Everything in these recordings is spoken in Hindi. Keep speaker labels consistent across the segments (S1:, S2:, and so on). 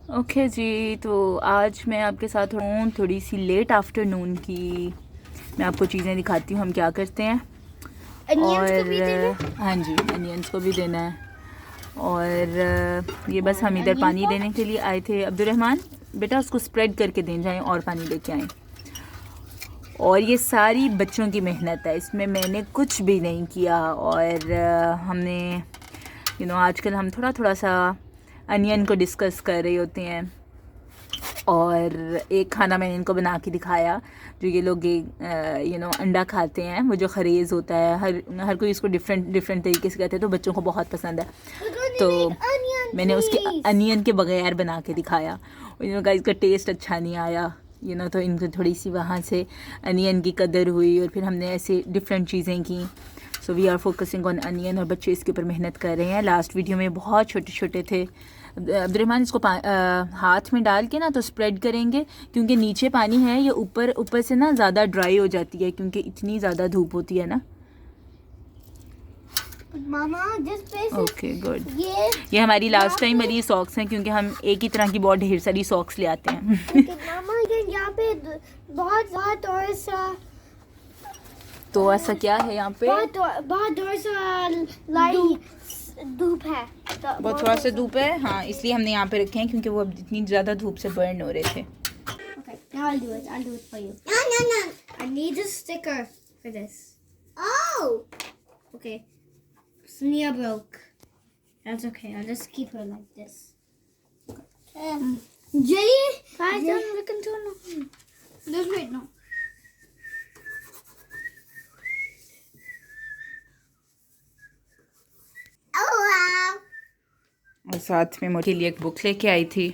S1: ओके जी, तो आज मैं आपके साथ हूँ थोड़ी सी लेट आफ्टरनून की। मैं आपको चीज़ें दिखाती हूँ हम क्या करते हैं।
S2: अनियंस को भी देना
S1: और हाँ जी, अनियंस को भी देना है। और ये बस
S2: और
S1: हम इधर
S2: अनियन
S1: पानी
S2: को
S1: देने के लिए आए थे। अब्दुलरहमान बेटा उसको स्प्रेड करके दें जाएँ और पानी लेके आएँ। और ये सारी बच्चों की मेहनत है, इसमें मैंने कुछ भी नहीं किया। और हमने आजकल हम थोड़ा थोड़ा सा अनियन को डिस्कस कर रहे होते हैं। और एक खाना मैंने इनको बना के दिखाया जो ये लोग अंडा खाते हैं, वो जो खरेज़ होता है, हर कोई इसको डिफरेंट डिफरेंट तरीके से कहते हैं, तो बच्चों को बहुत पसंद है।
S2: we're going to
S1: तो
S2: make onion
S1: मैंने उसके
S2: please.
S1: अनियन के बगैर बना के दिखाया और इनका इसका टेस्ट अच्छा नहीं आया। तो इनको थोड़ी सी वहाँ से अनियन की कदर हुई और फिर हमने ऐसे डिफरेंट चीज़ें की। So we are focusing on onion और बच्चे इसके ऊपर मेहनत कर रहे हैं। लास्ट वीडियो में बहुत छोटे छोटे थे। अब्दुलरहमान इसको हाथ में डाल के ना तो स्प्रेड करेंगे, क्योंकि नीचे पानी है, ये ऊपर ऊपर से ना ज़्यादा ड्राई हो जाती है क्योंकि इतनी ज़्यादा धूप होती है ना।
S2: मामा जिस पे से
S1: ओके गुड।
S2: ये
S1: ये हमारी लास्ट
S2: यहाँ
S1: टाइम
S2: पे
S1: वाली सॉक्स हैं, क्योंकि हम एक ही तरह की बहुत ढेर सारी सॉक्स ले आते हैं।
S2: लेकिन मामा ये यहाँ पे बहुत बहुत और सा
S1: तो ऐसा क्या है यहाँ पे?
S2: बहुत और सा लाइट धूप है तो
S1: बहुत थोड़ा सा धूप है, हाँ, इसलिए हमने यहाँ पे रखे हैं क्योंकि वो अब इतनी ज़्यादा धूप से बर्न हो रहे थे।
S2: Okay, now I'll do it for you. No. I need a sticker for this. Oh. Okay. Snia broke. That's okay. I'll just keep her like this. Jay. We can do no. Just wait, no. Oh wow.
S1: और साथ में मेरे लिए एक बुक लेके आई थी।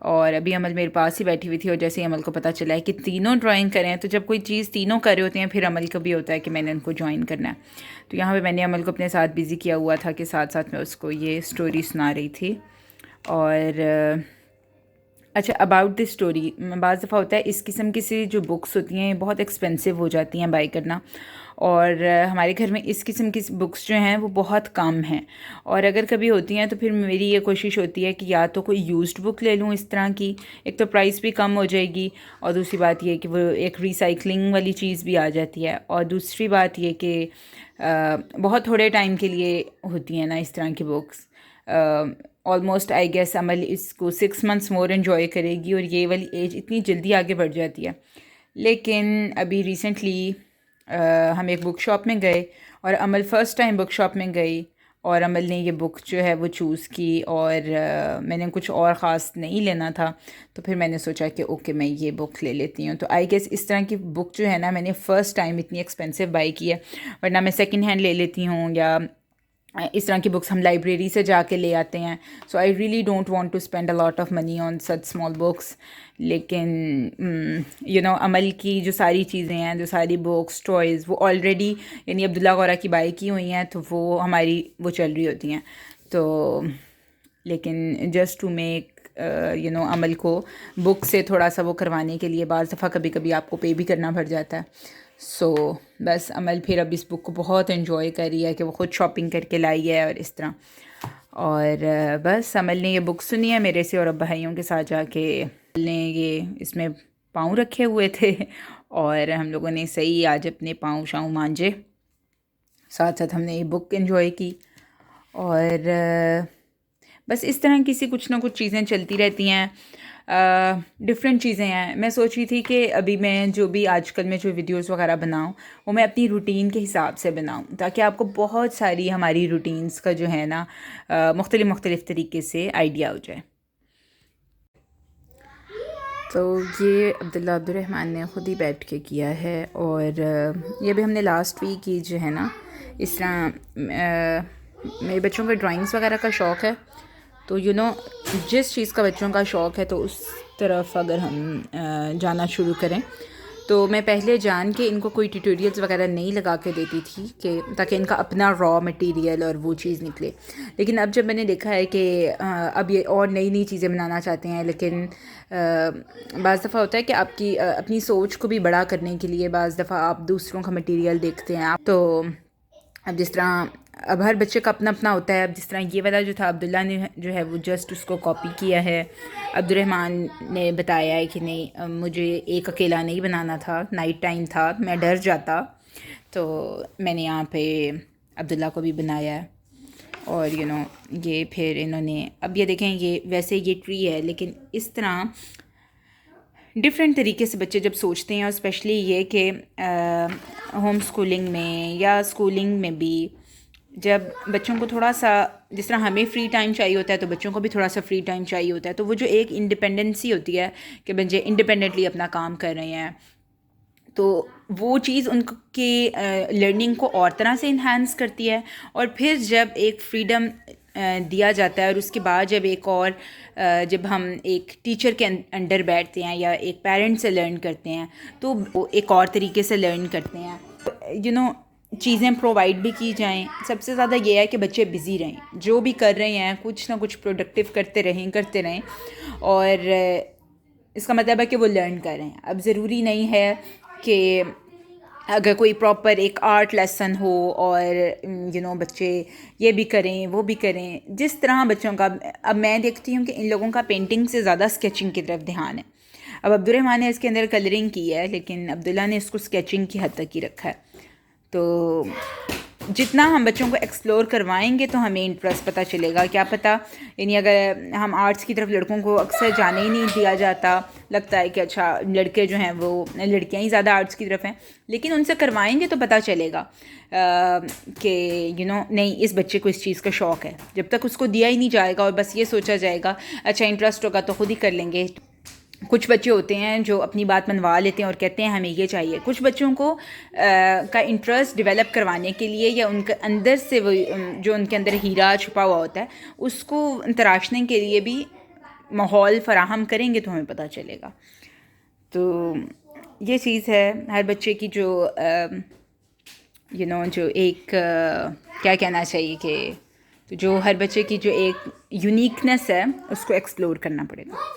S1: और अभी अमल मेरे पास ही बैठी हुई थी और जैसे ही अमल को पता चला है कि तीनों ड्राइंग करें, तो जब कोई चीज़ तीनों कर रहे होते हैं फिर अमल को भी होता है कि मैंने उनको ज्वाइन करना है। तो यहाँ पे मैंने अमल को अपने साथ बिज़ी किया हुआ था कि साथ साथ में उसको ये स्टोरी सुना रही थी। और अच्छा, अबाउट दिस स्टोरी, बाज़ दफ़ा होता है इस किस्म की सी जो बुक्स होती हैं बहुत एक्सपेंसिव हो जाती हैं बाई करना। और हमारे घर में इस किस्म की बुक्स जो हैं वो बहुत कम हैं। और अगर कभी होती हैं तो फिर मेरी ये कोशिश होती है कि या तो कोई यूज्ड बुक ले लूँ इस तरह की, एक तो प्राइस भी कम हो जाएगी और दूसरी बात ये कि वो एक रिसाइकलिंग वाली चीज़ भी आ जाती है। और दूसरी बात ये कि बहुत थोड़े टाइम के लिए होती हैं ना इस तरह की बुक्स। ऑलमोस्ट आई गेस अमल इसको 6 मंथ्स मोर इन्जॉय करेगी और ये वाली एज इतनी जल्दी आगे बढ़ जाती है। लेकिन अभी रिसेंटली हम एक बुक शॉप में गए और अमल फ़र्स्ट टाइम बुक शॉप में गई और अमल ने ये बुक जो है वो चूज़ की। और मैंने कुछ और ख़ास नहीं लेना था, तो फिर मैंने सोचा कि ओके मैं ये बुक ले लेती हूँ। तो आई गेस इस तरह की बुक जो है ना मैंने फ़र्स्ट टाइम इतनी एक्सपेंसिव बाई की है, वरना मैं सेकंड हैंड ले लेती हूँ या इस तरह की बुक्स हम लाइब्रेरी से जाके ले आते हैं। So I really don't want to spend a lot of money on such small books. लेकिन अमल की जो सारी चीज़ें हैं, जो सारी बुक्स टॉयज़, वो ऑलरेडी यानी अब्दुल्ला गौरा की बाई की हुई हैं, तो वो हमारी वो चल रही होती हैं। तो लेकिन जस्ट टू मेक अमल को बुक से थोड़ा सा वो करवाने के लिए बाज़ दफ़ा कभी कभी आपको पे भी करना पड़ जाता है। सो बस अमल फिर अब इस बुक को बहुत इन्जॉय कर रही है कि वो ख़ुद शॉपिंग करके लाई है और इस तरह। और बस अमल ने ये बुक सुनी है मेरे से और अब भाइयों के साथ जाके ने ये इसमें पाँव रखे हुए थे और हम लोगों ने सही आज अपने पाँव शाँव मांजे, साथ साथ हमने ये बुक इन्जॉय की। और बस इस तरह की सी कुछ ना कुछ चीज़ें चलती रहती हैं, डिफरेंट चीज़ें हैं। मैं सोच रही थी कि अभी मैं जो भी आजकल में जो वीडियोस वगैरह बनाऊं वो मैं अपनी रूटीन के हिसाब से बनाऊं, ताकि आपको बहुत सारी हमारी रूटीन्स का जो है ना मुख्तलिफ़ तरीके से आइडिया हो जाए। तो ये अब्दुलरहमान ने ख़ुद ही बैठ के किया है। और ये भी हमने लास्ट वीक ही जो है ना इस तरह मेरे बच्चों का ड्राइंग्स वगैरह का शौक़ है, तो जिस चीज़ का बच्चों का शौक़ है तो उस तरफ अगर हम जाना शुरू करें, तो मैं पहले जान के इनको कोई ट्यूटोरियल्स वगैरह नहीं लगा के देती थी कि ताकि इनका अपना रॉ मटेरियल और वो चीज़ निकले। लेकिन अब जब मैंने देखा है कि अब ये और नई नई चीज़ें बनाना चाहते हैं, लेकिन बाज़ दफ़ा होता है कि आपकी अपनी सोच को भी बड़ा करने के लिए बाज़ दफ़ा आप दूसरों का मटेरियल देखते हैं। आप तो अब जिस तरह अब हर बच्चे का अपना अपना होता है। अब जिस तरह ये वाला जो था अब्दुल्ला ने जो है वो जस्ट उसको कॉपी किया है। अब्दुर्रहमान ने बताया है कि नहीं मुझे एक अकेला नहीं बनाना था, नाइट टाइम था, मैं डर जाता, तो मैंने यहाँ पे अब्दुल्ला को भी बनाया है। और ये फिर इन्होंने अब ये देखें, ये वैसे ये ट्री है लेकिन इस तरह डिफरेंट तरीके से बच्चे जब सोचते हैं, और स्पेशली ये कि होम स्कूलिंग में या स्कूलिंग में भी जब बच्चों को थोड़ा सा, जिस तरह हमें फ्री टाइम चाहिए होता है तो बच्चों को भी थोड़ा सा फ्री टाइम चाहिए होता है, तो वो जो एक इंडिपेंडेंसी होती है कि बच्चे इंडिपेंडेंटली अपना काम कर रहे हैं, तो वो चीज़ उनके लर्निंग को और तरह से इन्हांस करती है। और फिर जब एक फ्रीडम दिया जाता है और उसके बाद जब एक और जब हम एक टीचर के अंडर बैठते हैं या एक पेरेंट से लर्न करते हैं तो वो एक और तरीके से लर्न करते हैं। चीज़ें प्रोवाइड भी की जाएं। सबसे ज़्यादा ये है कि बच्चे बिज़ी रहें, जो भी कर रहे हैं कुछ ना कुछ प्रोडक्टिव करते रहें और इसका मतलब है कि वो लर्न कर रहे हैं। अब ज़रूरी नहीं है कि अगर कोई प्रॉपर एक आर्ट लेसन हो और बच्चे ये भी करें वो भी करें, जिस तरह बच्चों का। अब मैं देखती हूँ कि इन लोगों का पेंटिंग से ज़्यादा स्केचिंग की तरफ ध्यान है। अब अब्दुर्रहमान ने इसके अंदर कलरिंग की है लेकिन अब्दुल्ला ने इसको स्केचिंग की हद तक ही रखा है। तो जितना हम बच्चों को एक्सप्लोर करवाएंगे तो हमें इंटरेस्ट पता चलेगा। क्या पता, यानी अगर हम आर्ट्स की तरफ लड़कों को अक्सर जाने ही नहीं दिया जाता, लगता है कि अच्छा लड़के जो हैं वो, लड़कियां ही ज़्यादा आर्ट्स की तरफ हैं, लेकिन उनसे करवाएंगे तो पता चलेगा कि नहीं इस बच्चे को इस चीज़ का शौक़ है। जब तक उसको दिया ही नहीं जाएगा और बस ये सोचा जाएगा अच्छा इंटरेस्ट होगा तो खुद ही कर लेंगे। कुछ बच्चे होते हैं जो अपनी बात मनवा लेते हैं और कहते हैं हमें ये चाहिए। कुछ बच्चों को का इंटरेस्ट डेवलप करवाने के लिए या उनके अंदर से वो जो उनके अंदर हीरा छुपा हुआ होता है उसको तराशने के लिए भी माहौल फराहम करेंगे तो हमें पता चलेगा। तो ये चीज़ है हर बच्चे की जो जो एक क्या कहना चाहिए कि जो हर बच्चे की जो एक यूनिकनेस है उसको एक्सप्लोर करना पड़ेगा।